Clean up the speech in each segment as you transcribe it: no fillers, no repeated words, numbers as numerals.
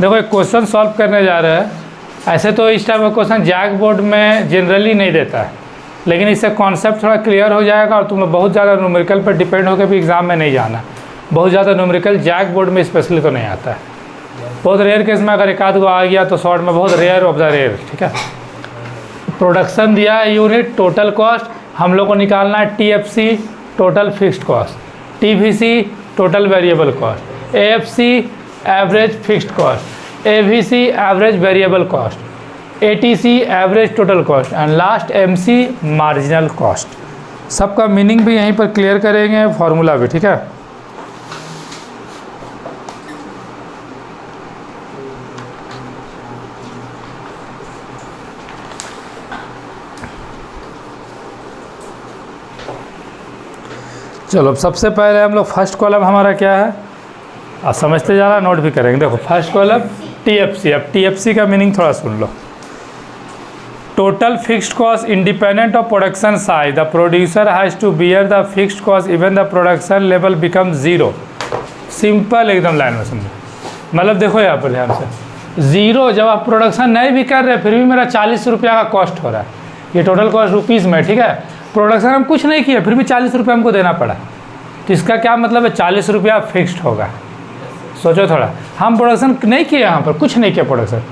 देखो एक question solve करने जा रहे हैं। ऐसे तो इस टाइप का क्वेश्चन जैक बोर्ड में जनरली नहीं देता है, लेकिन इससे कॉन्सेप्ट थोड़ा क्लियर हो जाएगा और तुम लोग बहुत ज़्यादा न्यूमेरिकल पर डिपेंड होकर भी एग्ज़ाम में नहीं जाना। बहुत ज़्यादा न्यूमेरिकल जैक बोर्ड में स्पेशली तो नहीं आता है। बहुत रेयर केस में अगर एक आध गो आ गया तो शॉर्ट में, बहुत रेयर ऑफ द रेयर। ठीक है, प्रोडक्शन दिया है यूनिट, टोटल कॉस्ट हम लोग को निकालना है TFC total fixed cost, TVC total variable cost, AFC average fixed cost, AVC average variable cost, ATC average total cost and last MC marginal cost. सबका मीनिंग भी यहीं पर क्लियर करेंगे, फॉर्मूला भी। ठीक है, चलो अब सबसे पहले हम लोग फर्स्ट कॉलम हमारा क्या है, आप समझते जाना, नोट भी करेंगे। देखो फर्स्ट कॉलम TFC। अब TFC का मीनिंग थोड़ा सुन लो। Total fixed cost independent of production size, the producer has to bear the fixed cost even the production level become zero. Simple एकदम लाइन में समझो। मतलब देखो यहाँ पर ध्यान से, ज़ीरो जब आप प्रोडक्शन नहीं भी कर रहे फिर भी मेरा 40 रुपया का कॉस्ट हो रहा है। ये टोटल कॉस्ट रुपीज़ में। ठीक है, प्रोडक्शन हम कुछ नहीं किए फिर भी 40 रुपये हमको देना पड़ा, तो इसका क्या मतलब है, 40 रुपया फिक्स्ड होगा। सोचो थोड़ा, हम प्रोडक्शन नहीं किए, यहाँ पर कुछ नहीं किया प्रोडक्शन,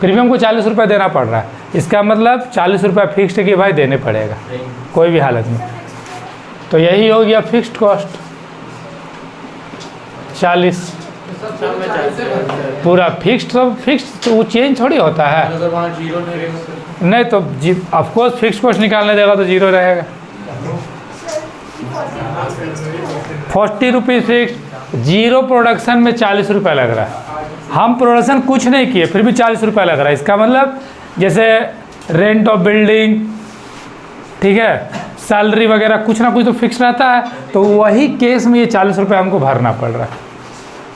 फिर भी हमको 40 रुपये देना पड़ रहा है। इसका मतलब 40 रुपये फिक्स्ड की भाई देने पड़ेगा कोई भी हालत में। तो यही हो गया फिक्स्ड कॉस्ट 40, पूरा फिक्स्ड। तो फिक्स्ड तो वो चेंज थोड़ी होता है। नहीं तो ऑफकोर्स फिक्स्ड कॉस्ट निकालने देगा तो जीरो रहेगा। 40 रुपीज़ फिक्स, जीरो प्रोडक्शन में 40 रुपये लग रहा है। हम प्रोडक्शन कुछ नहीं किए फिर भी 40 रुपये लग रहा है। इसका मतलब जैसे रेंट ऑफ बिल्डिंग, ठीक है, सैलरी वगैरह कुछ ना कुछ तो फिक्स रहता है, तो वही केस में ये 40 रुपये हमको भरना पड़ रहा है।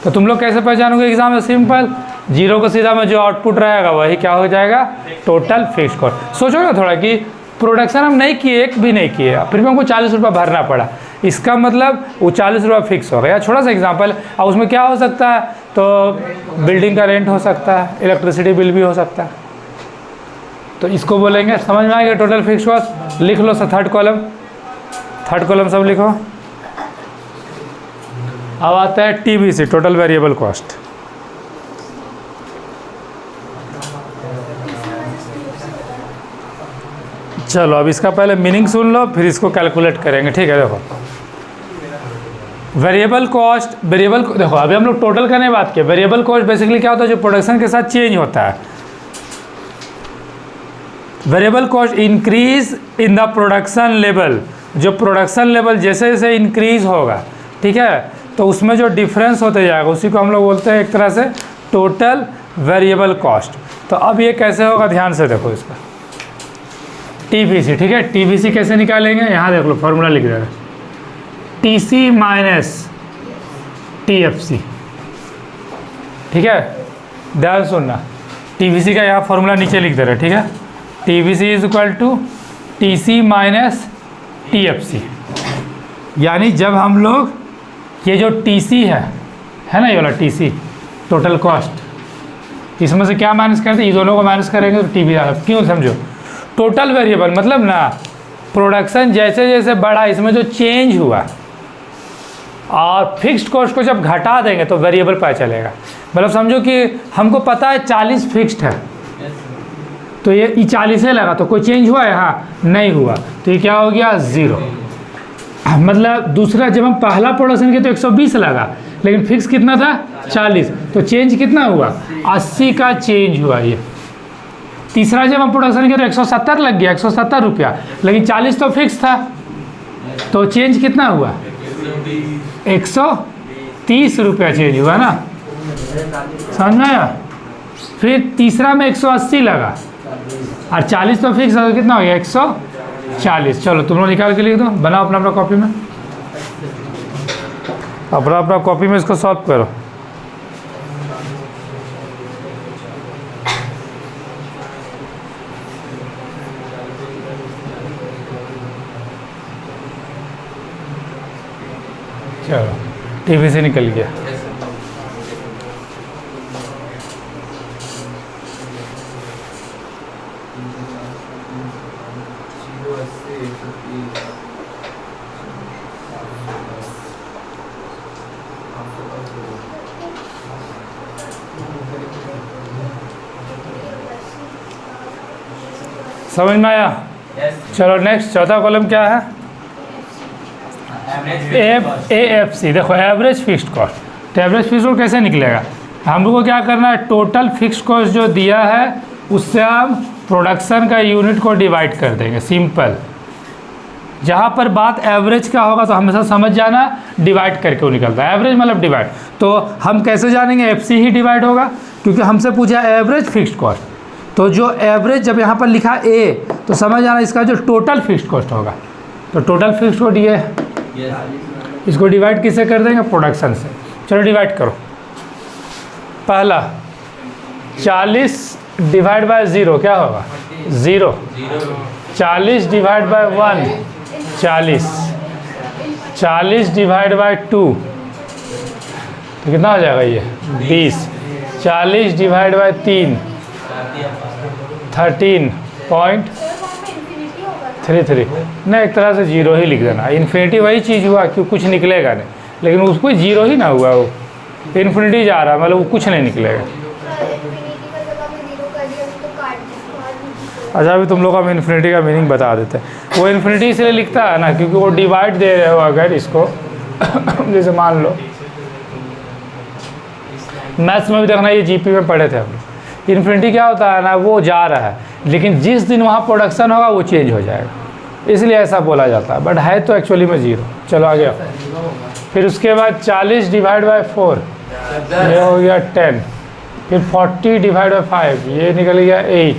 तो तुम लोग कैसे पहचानोगे एग्जाम में, सिंपल, जीरो को सीधा में जो आउटपुट रहेगा वही क्या हो जाएगा, टोटल फिक्स्ड कॉस्ट। सोचो ना थोड़ा कि प्रोडक्शन हम नहीं किए, एक भी नहीं किए, फिर भी हमको 40 रुपये भरना पड़ा। इसका मतलब वो 40 रुपये फिक्स हो गया। छोटा सा एग्जांपल, अब उसमें क्या हो सकता है, तो बिल्डिंग का रेंट हो सकता है, इलेक्ट्रिसिटी बिल भी हो सकता है, तो इसको बोलेंगे। समझ में आएगा टोटल फिक्स्ड कॉस्ट। लिख लो सर थर्ड कॉलम सब लिखो। अब आता है TVC टोटल वेरिएबल कॉस्ट। चलो अब इसका पहले मीनिंग सुन लो फिर इसको कैलकुलेट करेंगे। ठीक है, देखो वेरिएबल कॉस्ट, देखो अभी हम लोग टोटल करने बात किया। वेरिएबल कॉस्ट बेसिकली क्या होता है, जो प्रोडक्शन के साथ चेंज होता है। Variable cost increase in the production level, जो प्रोडक्शन लेवल जैसे जैसे इंक्रीज होगा, ठीक है, तो उसमें जो डिफरेंस होते जाएगा उसी को हम लोग बोलते हैं एक तरह से टोटल वेरिएबल कॉस्ट। तो अब ये कैसे होगा, ध्यान से देखो इसका TVC। ठीक है, TVC कैसे निकालेंगे, यहाँ देख लो फॉर्मूला लिख देगा, TC माइनस TFC। ठीक है, ध्यान सुनना, TVC का यहाँ फॉर्मूला नीचे लिख दे रहे। ठीक है, TVC is equal to TC minus TFC। यानी जब हम लोग ये जो TC है ना, ये वाला TC टोटल कॉस्ट, इसमें से क्या माइनस करते हैं, ये दोनों को माइनस करेंगे तो TVC आएगा। क्यों, समझो, टोटल वेरिएबल मतलब ना प्रोडक्शन जैसे जैसे बढ़ा इसमें जो चेंज हुआ, और फिक्स्ड कॉस्ट को जब घटा देंगे तो वेरिएबल पता चलेगा। मतलब समझो कि हमको पता है 40 फिक्स्ड है, तो ये 40 लगा, तो कोई चेंज हुआ यहाँ नहीं हुआ, तो ये क्या हो गया, ज़ीरो। मतलब दूसरा, जब हम पहला प्रोडक्शन किया तो 120 लगा, लेकिन फिक्स कितना था 40, तो चेंज कितना हुआ, 80 का चेंज हुआ। ये तीसरा जब हम प्रोडक्शन किया तो 170 लग गया, 170 रुपया, लेकिन 40 तो फिक्स था, तो चेंज कितना हुआ, 130 रुपया चेंज हुआ ना, समझ में आया। फिर तीसरा में 180 लगा और 40 तो फिक्स है, तो कितना हो गया, 140। चलो तुम लोग निकाल के लिख दो, बनाओ अपना अपना कॉपी में, अपना कॉपी में इसको सॉल्व करो। चलो TVC निकल गया। समझ में आया? चलो नेक्स्ट, चौथा कॉलम क्या है? AFC। देखो एवरेज फिक्स्ड कॉस्ट, तो एवरेज फिक्स्ड कॉस्ट कैसे निकलेगा? हम लोग को क्या करना है, टोटल फिक्स्ड कॉस्ट जो दिया है उससे हम प्रोडक्शन का यूनिट को डिवाइड कर देंगे, सिंपल। जहाँ पर बात एवरेज का होगा तो हमेशा समझ जाना डिवाइड करके वो निकलता है, एवरेज मतलब डिवाइड। तो हम कैसे जानेंगे? FC ही डिवाइड होगा, क्योंकि हमसे पूछा एवरेज फिक्स्ड कॉस्ट। तो जो एवरेज जब यहाँ पर लिखा A, तो समझ जाना इसका जो टोटल फिक्स्ड कॉस्ट होगा। तो टोटल फिक्स्ड कॉस्ट ये है, इसको डिवाइड किससे कर देंगे? प्रोडक्शन से। चलो डिवाइड करो। पहला 40 डिवाइड बाय 0 क्या होगा? 0। 40 डिवाइड बाय 1 40, 40 डिवाइड बाय 2 तो कितना हो जाएगा ये? 20। 40 डिवाइड बाय 3 13.33। नहीं, एक तरह से 0 ही लिख देना। इन्फिनिटी वही चीज़ हुआ कि कुछ निकलेगा नहीं, लेकिन उसको 0 ही ना हुआ, वो इन्फिनिटी जा रहा है, मतलब वो कुछ नहीं निकलेगा। अच्छा, अभी तुम लोग को हम इन्फिनिटी का मीनिंग बता देते हैं। वो इन्फिनिटी इसलिए लिखता है ना क्योंकि वो डिवाइड दे रहे हो अगर इसको जैसे मान लो मैथ्स में भी देखना, ये GP में पढ़े थे हम लोग। इन्फिनिटी क्या होता है ना, वो जा रहा है लेकिन जिस दिन वहाँ प्रोडक्शन होगा वो चेंज हो जाएगा, इसलिए ऐसा बोला जाता है, बट है तो एक्चुअली में 0। चलो आगे। फिर उसके बाद 40 डिवाइड बाय 4 ये हो गया 10। फिर 40 डिवाइड बाय 5 ये निकल गया 8।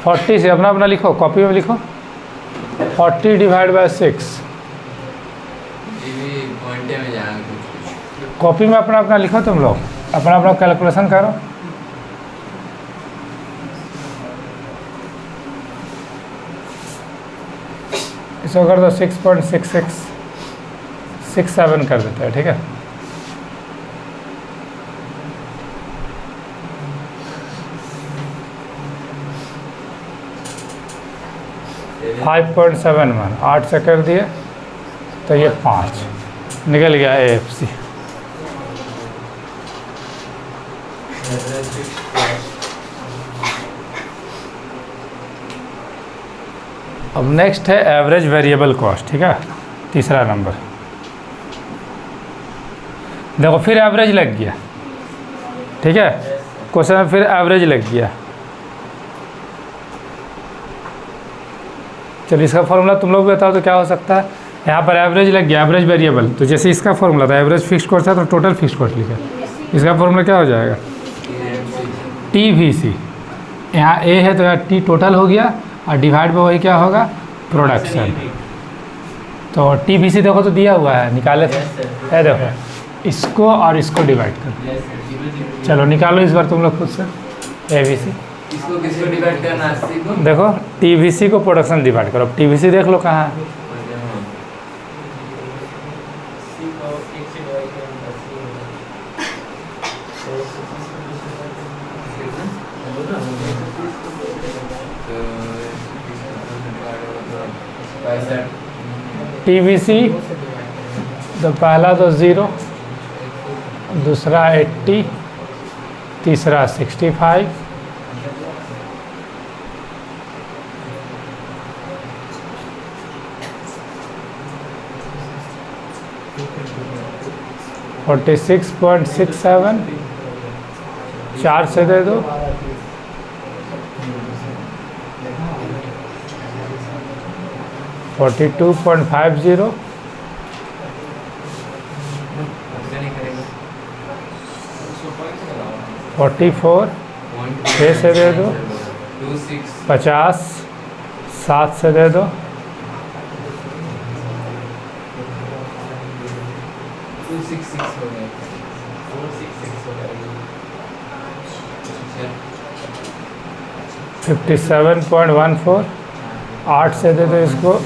40 से अपना अपना लिखो, कॉपी में लिखो। 40 डिवाइड बाय 6 कॉपी में अपना अपना लिखो, तुम लोग अपना अपना कैलकुलेशन करो। इसको कर दो 6.6667 कर देते हैं, ठीक है। .71 8 से कर दिए तो ये 5 निकल गया AFC। अब नेक्स्ट है एवरेज वेरिएबल कॉस्ट, ठीक है, तीसरा नंबर। देखो फिर एवरेज लग गया, ठीक है, क्वेश्चन में फिर एवरेज लग गया। चलो इसका फॉर्मूला तुम लोग बताओ तो क्या हो सकता है। यहाँ पर एवरेज लग गया, एवरेज वेरिएबल, तो जैसे इसका फॉर्मूला था एवरेज फिक्स्ड कॉस्ट था तो टोटल फिक्स्ड कॉस्ट लिखा, इसका फॉर्मूला क्या हो जाएगा? TVC। यहाँ A है तो यहाँ T टोटल हो गया और डिवाइड में वही क्या होगा? प्रोडक्शन। तो TVC देखो तो दिया हुआ है, निकाले थे, है देखो, इसको और इसको डिवाइड कर। चलो निकालो इस बार तुम लोग खुद से AVC। इसको किसको डिवाइड करना है? देखो TVC को प्रोडक्शन डिवाइड करो। अब TVC देख लो कहाँ है? TVC तो पहला तो 0, दूसरा 80, तीसरा 65, $46.67 4 से दे दो, 42.50 44 6 से दे दो, 50 7 से दे दो, 57.14 8 से दे दो इसको,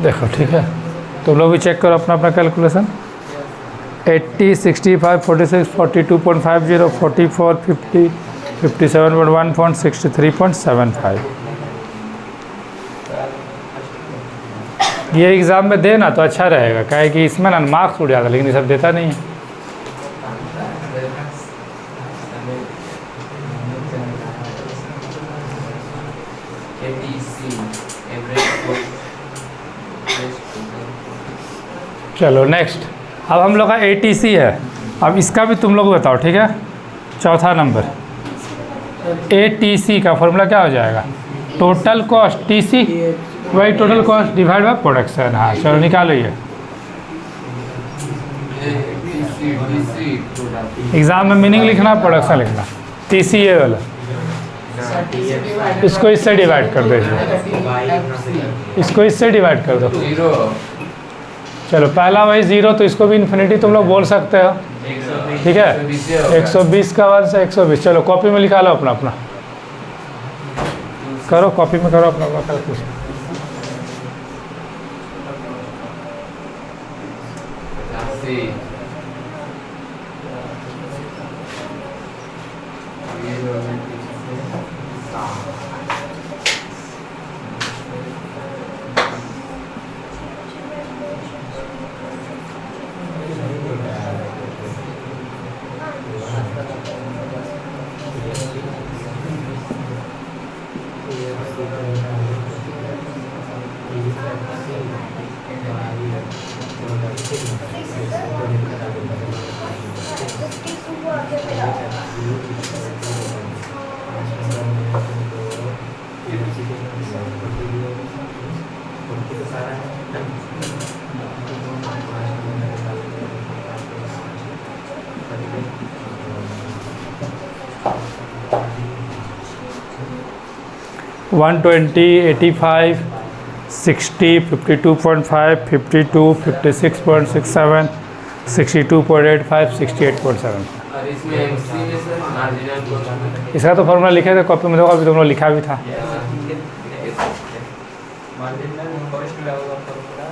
देखो ठीक है। तुम लोग भी चेक करो अपना अपना कैलकुलेशन। 80 65 46 42.50 44 50 57.1 63.75 ये एग्ज़ाम में देना तो अच्छा रहेगा, क्या है कि इसमें ना मार्क्स उड़ जाता, लेकिन ये सब देता नहीं है। चलो नेक्स्ट, अब हम लोग का ATC है। अब इसका भी तुम लोग बताओ, ठीक है। चौथा नंबर ATC का फॉर्मूला क्या हो जाएगा? टोटल कॉस्ट TC वही total cost divide by production. हाँ चलो निकालो ये। एग्ज़ाम में मीनिंग लिखना, प्रोडक्शन लिखना। TC ये वाला, इसको इससे डिवाइड कर दो, इसको इससे डिवाइड कर दो। चलो पहला वही 0, तो इसको भी इन्फिनिटी तुम लोग बोल सकते हो, ठीक है। 120 का 1 से 120। चलो कॉपी में लिखा लो अपना अपना, करो कॉपी में करो अपना अपना कुछ। वन 20, 85, 60, 52.5, 52, 56.67, 62.85, 68.7। और इसमें MC में सर मार्जिनल कॉस्ट इसका तो फॉर्मूला लिखे थे कॉपी में, देखो अभी तुम लोग लिखा भी था। मार्जिनल कॉस्ट का होगा फॉर्मूला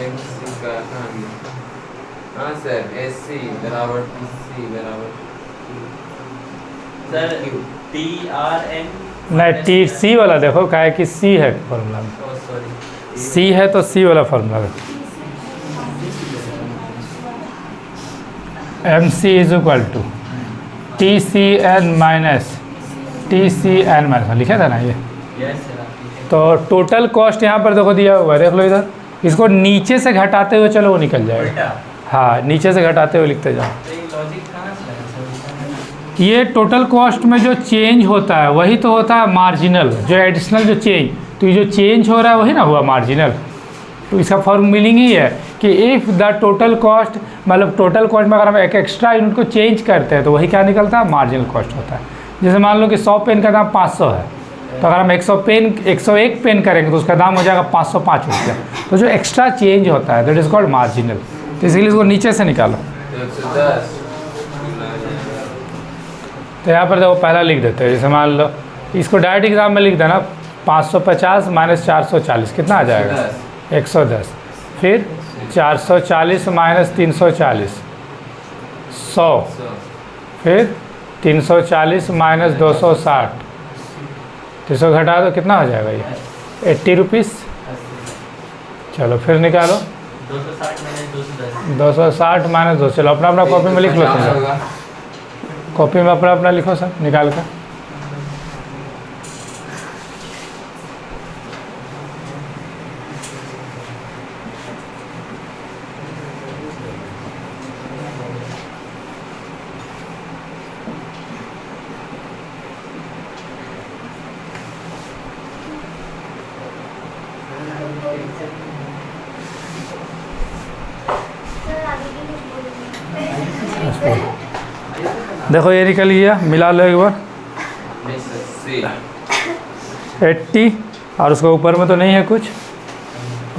MC का। हाँ सर, SC बराबर TC बराबर सर TRN नहीं, TC वाला देखो, क्या है कि C है फॉर्मूला में, सॉरी C है तो C वाला फॉर्मूला है। MC is equal to TCN minus TCN minus, लिखा था ना ये। Yes sir. तो टोटल कॉस्ट यहाँ पर देखो दिया हुआ है, देख लो इधर। इसको नीचे से घटाते हुए चलो वो निकल जाएगा। उल्टा हाँ नीचे से घटाते हुए लिखते जाओ। तो ये लॉजिक कहाँ से है सर? ये टोटल कॉस्ट में जो चेंज होता है वही तो होता है मार्जिनल, जो एडिशनल जो चेंज, तो ये जो चेंज हो रहा है वही ना हुआ मार्जिनल। तो इसका फॉर्म मीनिंग ही है कि इफ़ द टोटल कॉस्ट, मतलब टोटल कॉस्ट में अगर हम एक एक्स्ट्रा यूनिट को चेंज करते हैं तो वही क्या निकलता है? मार्जिनल कॉस्ट होता है। जैसे मान लो कि 100 पेन का दाम 500 है, तो अगर हम 101 पेन करेंगे तो उसका दाम हो जाएगा 505 रुपया। तो जो एक्स्ट्रा चेंज होता है दैट इज़ कॉल्ड मार्जिनल। तो इसलिए इसको नीचे से निकालो। 110 तो यहाँ पर देखो पहला लिख देते हैं, जैसे मान लो इसको डायरेक्ट एग्जाम में लिख देना, 550 माइनस 440 कितना आ जाएगा? 110। फिर 440 माइनस 340 100, फिर 340 माइनस 260, 300 घटा दो, कितना हो जाएगा ये? 80 रुपीज़। चलो फिर निकालो 260 माइनस 210। 260 माइनस 2, चलो अपना अपना कॉपी में लिख लो सर, कॉपी में अपना अपना लिखो सर निकाल कर। देखो ये निकल गया, मिला लो एक बार। 80 और उसका ऊपर में तो नहीं है कुछ,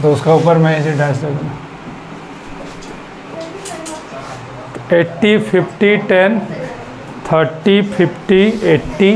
तो उसका ऊपर में ऐसे डैश दे देना। 80, 50, 10, 30, 50, 80,